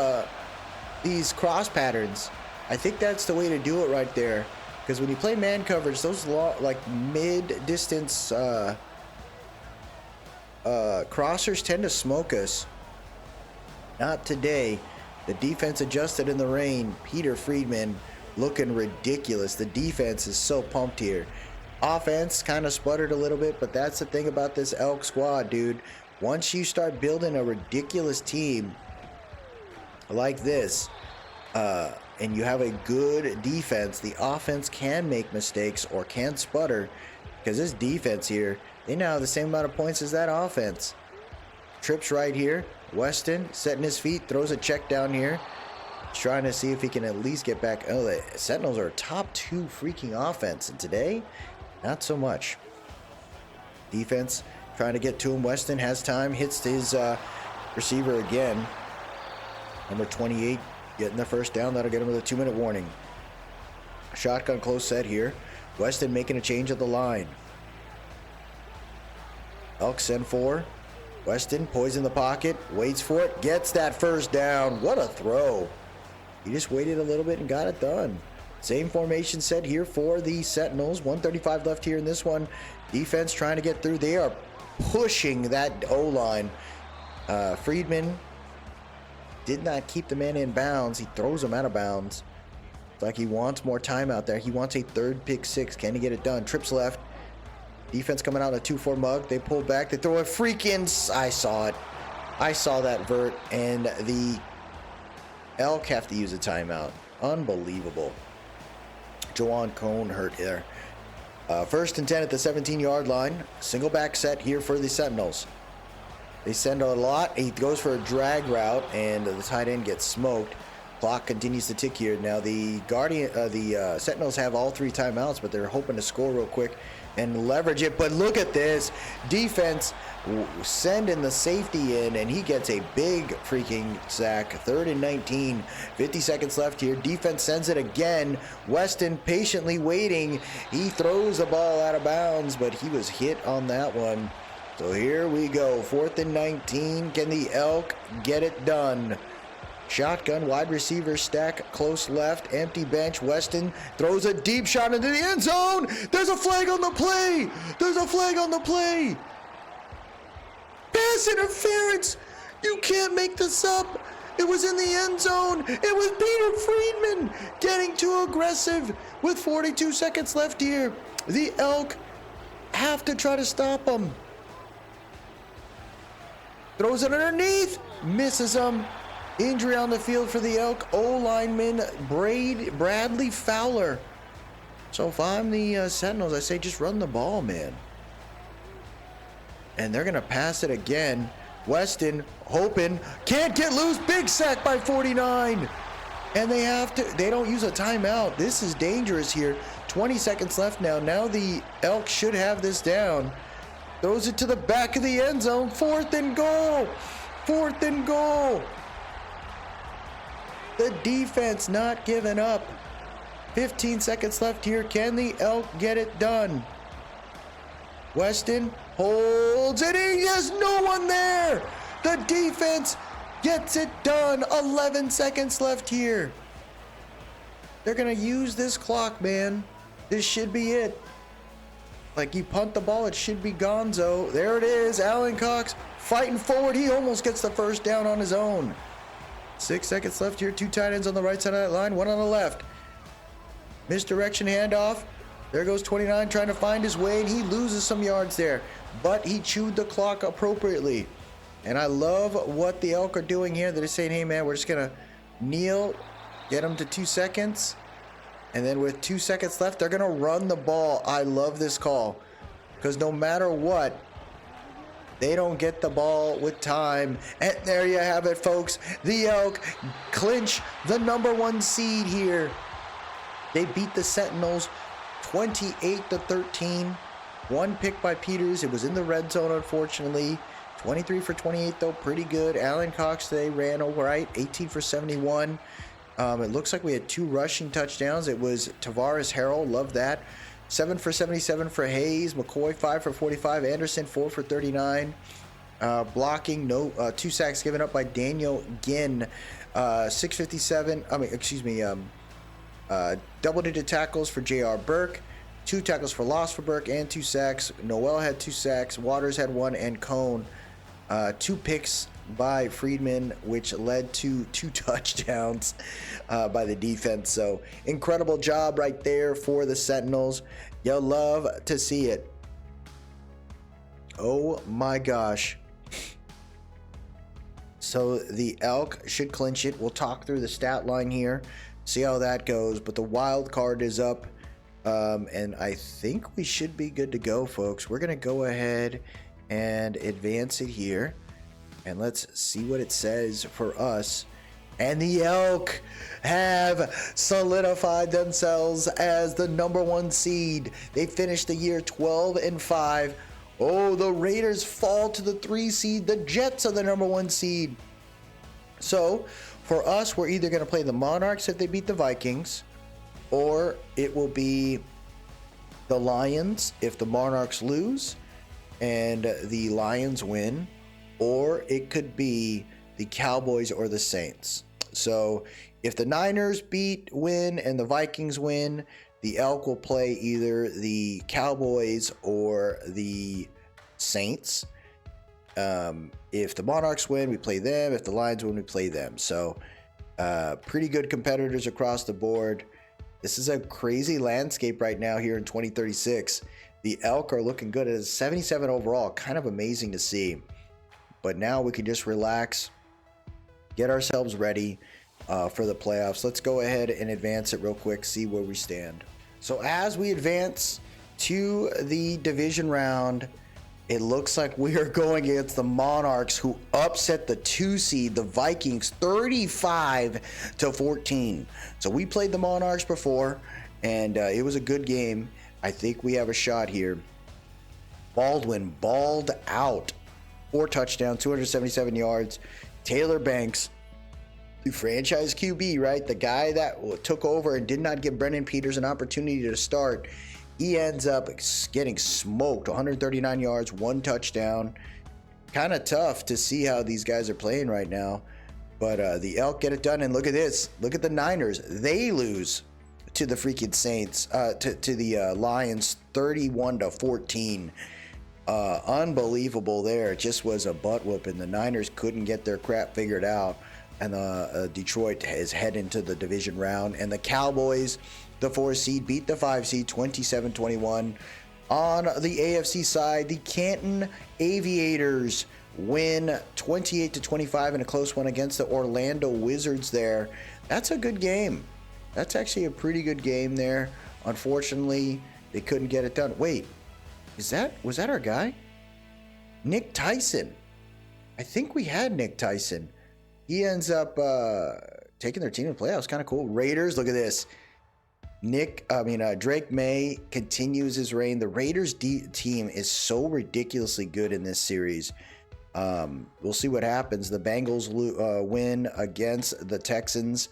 cross patterns. I think that's the way to do it right there, because when you play man coverage, those like mid-distance crossers tend to smoke us. Not today. The defense adjusted in the rain. Peter Freeman looking ridiculous. The defense is so pumped here. Offense kind of sputtered a little bit, but that's the thing about this Elk squad, dude. Once you start building a ridiculous team like this, and you have a good defense, the offense can make mistakes or can sputter, because this defense here, they now have the same amount of points as that offense. Trips right here. Weston setting his feet, throws a check down here. He's trying to see if he can at least get back. Oh, the Sentinels are a top 2 freaking offense, and today, not so much. Defense trying to get to him. Weston has time, hits his receiver again. Number 28 getting the first down. That'll get him with a 2-minute warning. Shotgun close set here. Weston making a change of the line. Elk send 4. Weston poised in the pocket, waits for it, gets that first down. What a throw. He just waited a little bit and got it done. Same formation set here for the Sentinels. 1:35 left here in this one. Defense trying to get through. They are pushing that O-line. Freeman did not keep the man in bounds. He throws him out of bounds. It's like he wants more time out there. He wants a 3rd pick 6. Can he get it done? Trips left. Defense coming out in a 2-4 mug. They pull back. They throw a freaking... I saw it. I saw that vert. And the Elk have to use a timeout. Unbelievable. Jawan Cone hurt there. 1st and 10 at the 17-yard line. Single back set here for the Sentinels. They send a lot. He goes for a drag route, and the tight end gets smoked. Clock continues to tick here. Now the Sentinels have all 3 timeouts, but they're hoping to score real quick and leverage it. But look at this. Defense sending the safety in, and he gets a big freaking sack. 3rd and 19. 50 seconds left here. Defense sends it again. Weston patiently waiting. He throws the ball out of bounds, but he was hit on that one. So here we go. 4th and 19. Can the Elk get it done? Shotgun, wide receiver stack, close left, empty bench. Weston throws a deep shot into the end zone. There's a flag on the play. There's a flag on the play. Pass interference. You can't make this up. It was in the end zone. It was Peter Freeman getting too aggressive with 42 seconds left here. The Elk have to try to stop him. Throws it underneath. Misses him. Injury on the field for the Elk. O-lineman Bradley Fowler. So if I'm the Sentinels, I say just run the ball, man. And they're going to pass it again. Weston hoping. Can't get loose. Big sack by 49. And they don't use a timeout. This is dangerous here. 20 seconds left now. Now the Elk should have this down. Throws it to the back of the end zone. 4th and goal. 4th and goal. The defense not giving up. 15 seconds left here. Can the Elk get it done? Weston holds it. He has no one there. The defense gets it done. 11 seconds left here. They're going to use this clock, man. This should be it. Like, you punt the ball, it should be gonzo. There it is. Alan Cox fighting forward. He almost gets the first down on his own. 6 seconds left here. 2 tight ends on the right side of that line, 1 on the left. Misdirection handoff. There goes 29 trying to find his way, and he loses some yards there. But he chewed the clock appropriately. And I love what the Elk are doing here. They're just saying, hey, man, we're just going to kneel, get them to 2 seconds. And then with 2 seconds left, they're going to run the ball. I love this call. Because no matter what, They don't get the ball with time. And there you have it, folks. The Elk clinch the #1 seed here. They beat the Sentinels 28-13. One pick by Peters. It was in the red zone, unfortunately. 23 for 28, though, pretty good. Alan Cox today ran all right, 18 for 71. It looks like we had 2 rushing touchdowns. It was Tavares Harrell, love that. 7 for 77 for Hayes. McCoy, 5 for 45. Anderson, 4 for 39. Blocking, 2 sacks given up by Daniel Ginn. 657, double-digit tackles for J.R. Burke. 2 tackles for loss for Burke and 2 sacks. Noel had 2 sacks. Waters had 1, and Cone. 2 picks by Friedman, which led to 2 touchdowns by the defense. So incredible job right there for the Sentinels. You'll love to see it. Oh my gosh. So the Elk should clinch it. We'll talk through the stat line here, see how that goes. But the wild card is up, and I think we should be good to go, folks. We're going to go ahead and advance it here. And let's see what it says for us. And the Elk have solidified themselves as the #1 seed. They finished the year 12-5. Oh, the Raiders fall to the 3 seed. The Jets are the #1 seed. So for us, we're either going to play the Monarchs if they beat the Vikings, or it will be the Lions if the Monarchs lose and the Lions win, or it could be the Cowboys or the Saints. So if the Niners win and the Vikings win, the Elk will play either the Cowboys or the Saints. If the Monarchs win, we play them. If the Lions win, we play them. So pretty good competitors across the board. This is a crazy landscape right now here in 2036. The Elk are looking good at 77 overall. Kind of amazing to see. But now we can just relax, get ourselves ready for the playoffs. Let's go ahead and advance it real quick, see where we stand. So as we advance to the division round, it looks like we are going against the Monarchs, who upset the 2 seed, the Vikings, 35-14. So we played the Monarchs before, and it was a good game. I think we have a shot here. Baldwin balled out. 4 touchdowns, 277 yards. Taylor Banks, the franchise QB, right? The guy that took over and did not give Brendan Peters an opportunity to start. He ends up getting smoked. 139 yards, 1 touchdown. Kind of tough to see how these guys are playing right now. But the Elk get it done. And look at this. Look at the Niners. They lose to the freaking Saints, to the Lions, 31-14. Unbelievable there. It just was a butt whooping. The Niners couldn't get their crap figured out, and Detroit is heading to the division round. And the Cowboys, the 4 seed, beat the 5 seed 27-21. On the AFC side, the Canton Aviators win 28-25 in a close one against the Orlando Wizards there. That's a good game. That's actually a pretty good game there. Unfortunately, they couldn't get it done. Wait. Was that our guy? Nick Tyson. I think we had Nick Tyson. He ends up taking their team to the playoffs. Kind of cool. Raiders, look at this. Drake May continues his reign. The Raiders team is so ridiculously good in this series. We'll see what happens. The Bengals win against the Texans.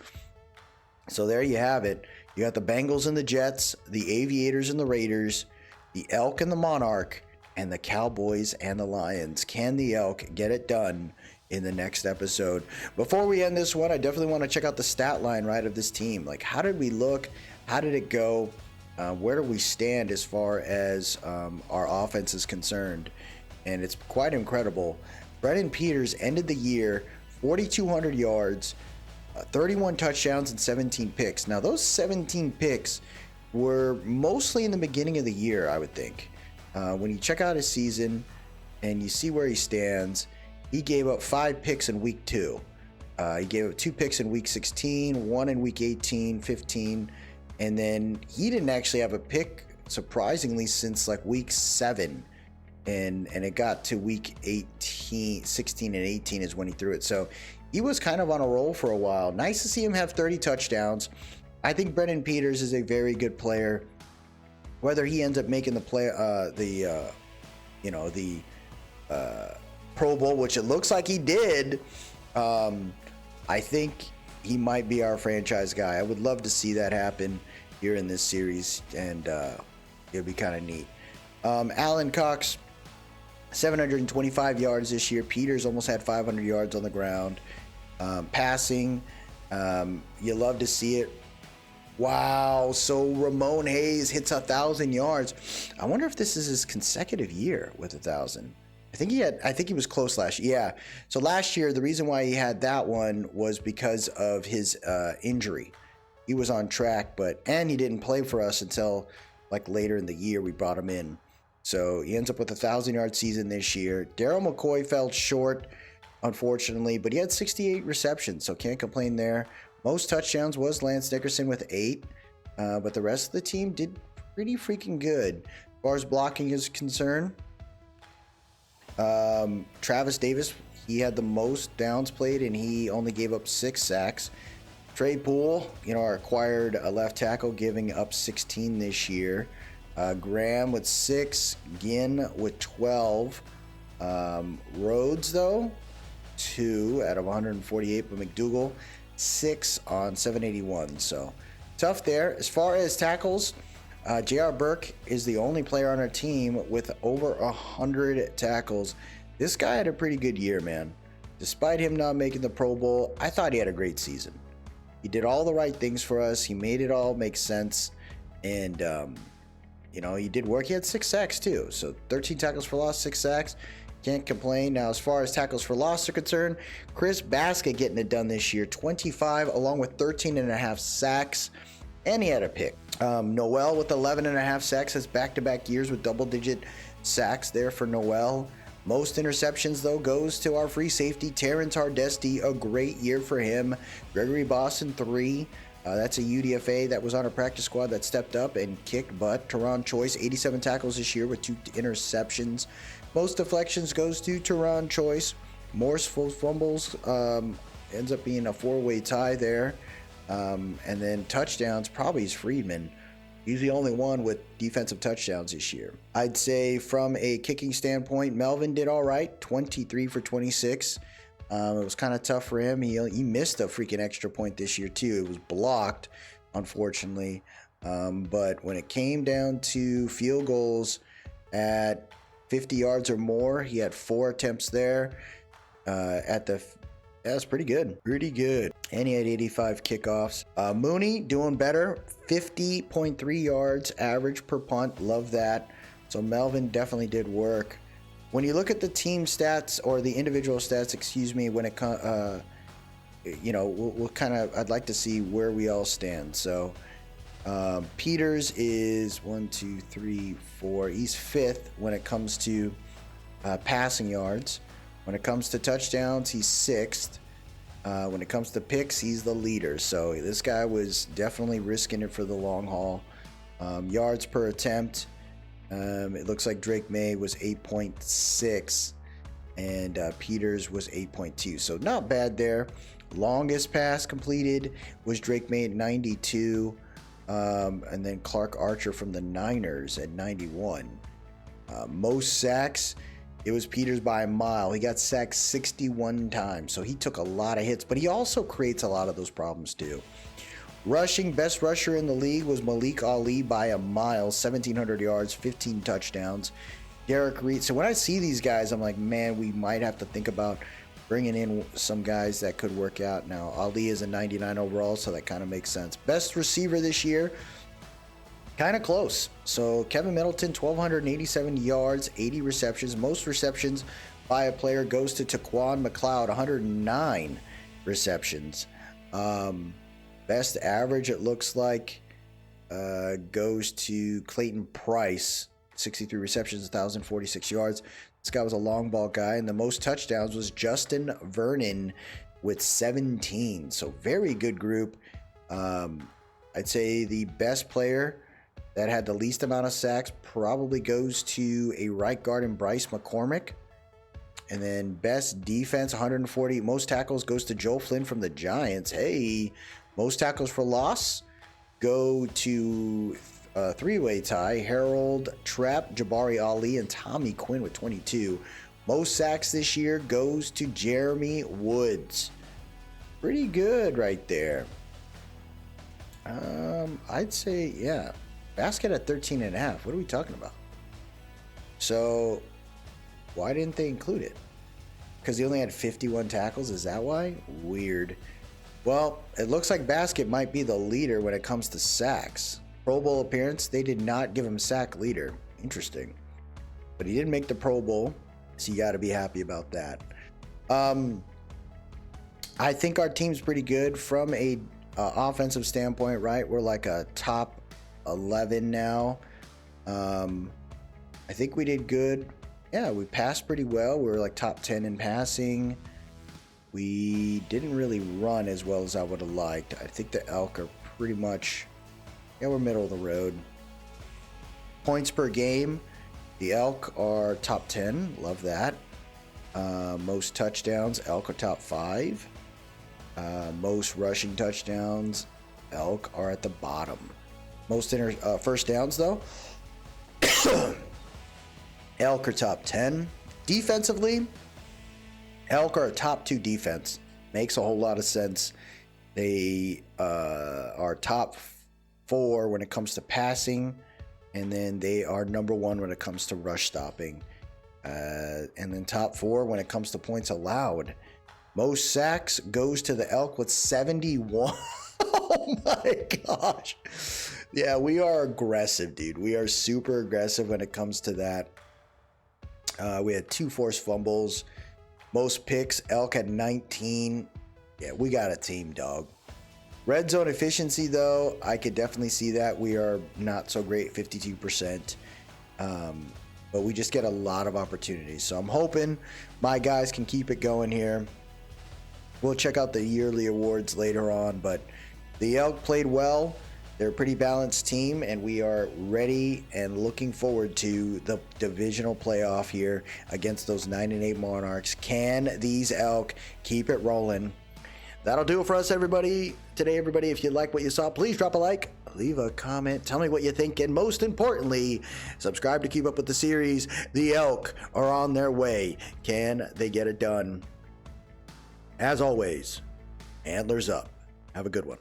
So there you have it. You got the Bengals and the Jets, the Aviators and the Raiders, the Elk and the Monarch, and the Cowboys and the Lions. Can the Elk get it done in the next episode? Before we end this one, I definitely want to check out the stat line, right, of this team. Like, how did we look? How did it go? Where do we stand as far as our offense is concerned? And it's quite incredible. Brendan Peters ended the year 4,200 yards, 31 touchdowns, and 17 picks. Now, those 17 picks were mostly in the beginning of the year, I would think. When you check out his season and you see where he stands, he gave up 5 picks in week 2. He gave up 2 picks in week 16, 1 in week 18, 15, and then he didn't actually have a pick, surprisingly, since like week 7. and it got to week 16 and 18 is when he threw it. So he was kind of on a roll for a while. Nice to see him have 30 touchdowns. I think Brendan Peters is a very good player. Whether he ends up making the Pro Bowl, which it looks like he did, I think he might be our franchise guy. I would love to see that happen here in this series, and it'd be kind of neat. Alan Cox, 725 yards this year. Peters almost had 500 yards on the ground. Passing, you love to see it. Wow, so Ramon Hayes hits 1,000 yards. I wonder if this is his consecutive year with 1,000. I think he was close last year. Yeah. So last year, the reason why he had that one was because of his injury. He was on track, and he didn't play for us until like later in the year. We brought him in. So he ends up with 1,000-yard season this year. Daryl McCoy fell short, unfortunately, but he had 68 receptions, so can't complain there. Most touchdowns was Lance Dickerson with 8, but the rest of the team did pretty freaking good. As far as blocking is concerned, Travis Davis, he had the most downs played, and he only gave up 6 sacks. Trey Poole, our acquired left tackle, giving up 16 this year. Graham with 6, Ginn with 12. Rhodes, though, 2 out of 148, but McDougal, 6 on 781. So tough there. As far as tackles, J.R. Burke is the only player on our team with over 100 tackles. This guy had a pretty good year, man. Despite him not making the Pro Bowl, I thought he had a great season. He did all the right things for us. He made it all make sense. And, he did work. He had 6 sacks, too. So 13 tackles for loss, 6 sacks. Can't complain. Now, as far as tackles for loss are concerned, Chris Baska getting it done this year. 25, along with 13.5 sacks. And he had a pick. Noel with 11.5 sacks has back-to-back years with double-digit sacks there for Noel. Most interceptions, though, goes to our free safety, Terrence Hardesty. A great year for him. Gregory Boston, 3. That's a UDFA that was on our practice squad that stepped up and kicked butt. Teron Choice, 87 tackles this year with 2 interceptions. Most deflections goes to Teron Choice. Morse fumbles ends up being a 4-way tie there. And then touchdowns, probably is Friedman. He's the only one with defensive touchdowns this year. I'd say from a kicking standpoint, Melvin did all right, 23 for 26. It was kind of tough for him. He missed a freaking extra point this year, too. It was blocked, unfortunately. But when it came down to field goals at 50 yards or more, he had 4 attempts there. That's pretty good. Pretty good. And he had 85 kickoffs. Mooney doing better. 50.3 yards average per punt. Love that. So Melvin definitely did work. When you look at the team stats, or the individual stats, when it comes, we'll kind of, I'd like to see where we all stand. So Peters is 1, 2, 3, 4. He's 5th when it comes to passing yards. When it comes to touchdowns, he's 6th. When it comes to picks, he's the leader. So this guy was definitely risking it for the long haul. Yards per attempt, it looks like Drake May was 8.6 and Peters was 8.2. So not bad there. Longest pass completed was Drake May at 92. And then Clark Archer from the Niners at 91. Most sacks, it was Peters by a mile. He got sacked 61 times, so he took a lot of hits, but he also creates a lot of those problems too. Rushing, best rusher in the league was Malik Ali by a mile, 1,700 yards, 15 touchdowns. Derek Reed. So when I see these guys, I'm like, man, we might have to think about bringing in some guys that could work out. Now, Ali is a 99 overall, so that kind of makes sense. Best receiver this year, kind of close. So Kevin Middleton, 1,287 yards, 80 receptions. Most receptions by a player goes to Taquan McLeod, 109 receptions. Best average, it looks like, goes to Clayton Price, 63 receptions, 1,046 yards. This guy was a long ball guy, and the most touchdowns was Justin Vernon with 17. So very good group. I'd say the best player that had the least amount of sacks probably goes to a right guard in Bryce McCormick. And then best defense, 140. Most tackles goes to Joe Flynn from the Giants. Hey, most tackles for loss go to a three-way tie. Harold Trapp, Jabari Ali, and Tommy Quinn with 22. Most sacks this year goes to Jeremy Woods. Pretty good right there. I'd say, yeah. Basket at 13.5. What are we talking about? So, why didn't they include it? Because he only had 51 tackles? Is that why? Weird. Well, it looks like Basket might be the leader when it comes to sacks. Pro Bowl appearance, they did not give him sack leader. Interesting. But he did make the Pro Bowl, so you got to be happy about that. I think our team's pretty good from a offensive standpoint, right? We're like a top 11 now. I think we did good. Yeah, we passed pretty well. We were like top 10 in passing. We didn't really run as well as I would have liked. I think the Elk are pretty much, yeah, we're middle of the road. Points per game, the Elk are top 10. Love that. Most touchdowns, Elk are top 5. Most rushing touchdowns, Elk are at the bottom. Most first downs, though, Elk are top 10. Defensively, Elk are a top 2 defense. Makes a whole lot of sense. They are top 4 when it comes to passing, and then they are number 1 when it comes to rush stopping. And then top 4 when it comes to points allowed. Most sacks goes to the Elk with 71. Oh my gosh. Yeah, we are aggressive, dude. We are super aggressive when it comes to that. We had 2 forced fumbles. Most picks, Elk had 19. Yeah, we got a team, dog. Red zone efficiency, though, I could definitely see that. We are not so great, 52%. But we just get a lot of opportunities. So I'm hoping my guys can keep it going here. We'll check out the yearly awards later on, but the Elk played well. They're a pretty balanced team, and we are ready and looking forward to the divisional playoff here against those 9-8 Monarchs. Can these Elk keep it rolling? That'll do it for us, everybody. Today, everybody, if you like what you saw, please drop a like, leave a comment, tell me what you think, and most importantly, subscribe to keep up with the series. The Elk are on their way. Can they get it done? As always, antlers up. Have a good one.